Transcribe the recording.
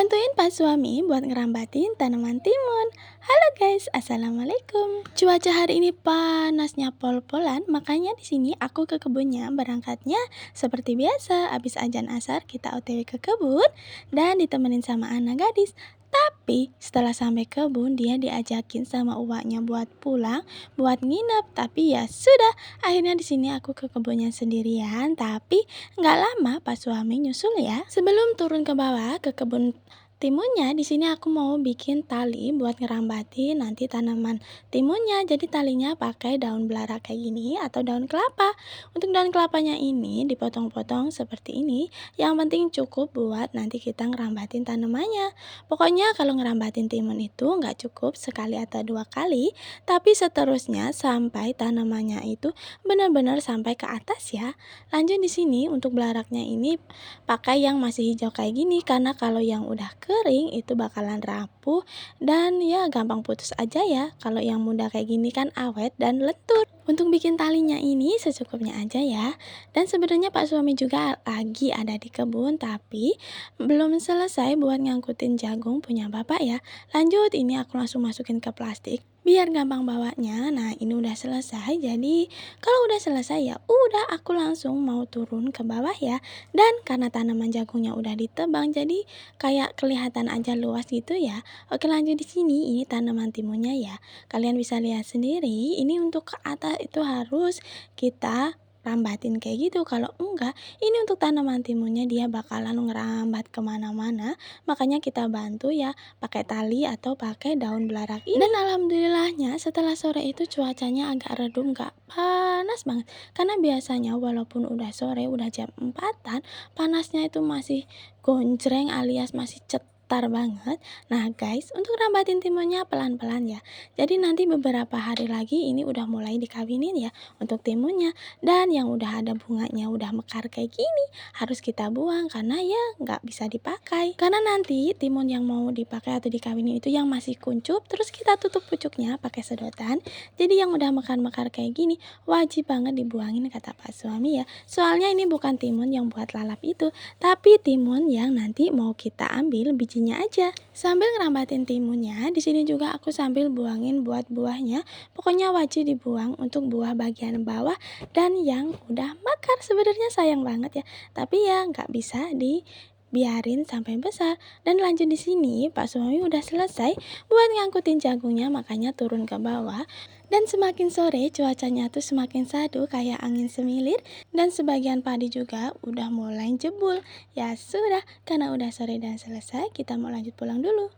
Bantuin Pak Suami buat ngerambatin tanaman timun. Halo guys, assalamualaikum. Cuaca hari ini panasnya pol-polan, makanya di sini aku ke kebunnya berangkatnya seperti biasa. Abis ajan asar kita OTW ke kebun dan ditemenin sama anak gadis. Tapi setelah sampai kebun dia diajakin sama uaknya buat pulang, buat nginep. Tapi ya sudah, akhirnya di sini aku ke kebunnya sendirian. Tapi nggak lama Pak Suami nyusul ya. Sebelum turun ke bawah ke kebun timunnya, di sini aku mau bikin tali buat ngerambatin nanti tanaman timunnya. Jadi talinya pakai daun belara kayak gini atau daun kelapa. Untuk daun kelapanya ini dipotong-potong seperti ini. Yang penting cukup buat nanti kita ngerambatin tanamannya. Pokoknya kalau ngerambatin timun itu nggak cukup sekali atau dua kali, tapi seterusnya sampai tanamannya itu benar-benar sampai ke atas ya. Lanjut di sini untuk belaraknya ini pakai yang masih hijau kayak gini, karena kalau yang udah kering itu bakalan rapuh dan ya gampang putus aja ya. Kalau yang muda kayak gini kan awet dan lentur. Untuk bikin talinya ini secukupnya aja ya. Dan sebenarnya Pak Suami juga lagi ada di kebun, tapi belum selesai buat ngangkutin jagung punya Bapak ya. Lanjut, ini aku langsung masukin ke plastik biar gampang bawanya. Nah, ini udah selesai. Jadi kalau udah selesai ya udah aku langsung mau turun ke bawah ya. Dan karena tanaman jagungnya udah ditebang, jadi kayak kelihatan aja luas gitu ya. Oke, lanjut di sini ini tanaman timunnya ya. Kalian bisa lihat sendiri, ini untuk ke atas itu harus kita rambatin kayak gitu. Kalau enggak, ini untuk tanaman timunnya dia bakalan ngerambat kemana-mana. Makanya kita bantu ya pakai tali atau pakai daun belarak ini. Dan alhamdulillahnya setelah sore itu cuacanya agak redup, nggak panas banget. Karena biasanya walaupun udah sore, udah jam 4-an, panasnya itu masih gonjreng alias masih cetar banget. Nah guys, untuk rambatin timunnya pelan-pelan ya. Jadi nanti beberapa hari lagi ini udah mulai dikawinin ya untuk timunnya. Dan yang udah ada bunganya udah mekar kayak gini harus kita buang karena ya nggak bisa dipakai. Karena nanti timun yang mau dipakai atau dikawinin itu yang masih kuncup, terus kita tutup pucuknya pakai sedotan. Jadi yang udah mekar-mekar kayak gini wajib banget dibuangin kata Pak Suami ya. Soalnya ini bukan timun yang buat lalap itu, tapi timun yang nanti mau kita ambil bijinya aja. Sambil ngerambatin timunnya, di sini juga aku sambil buangin buat buahnya. Pokoknya wajib dibuang untuk buah bagian bawah dan yang udah mekar. Sebenarnya sayang banget ya, tapi ya nggak bisa dibiarin sampai besar. Dan lanjut di sini Pak Suami udah selesai buat ngangkutin jagungnya, makanya turun ke bawah. Dan semakin sore cuacanya tuh semakin sadu kayak angin semilir, dan sebagian padi juga udah mulai jebul. Ya sudah, karena udah sore dan selesai, kita mau lanjut pulang dulu.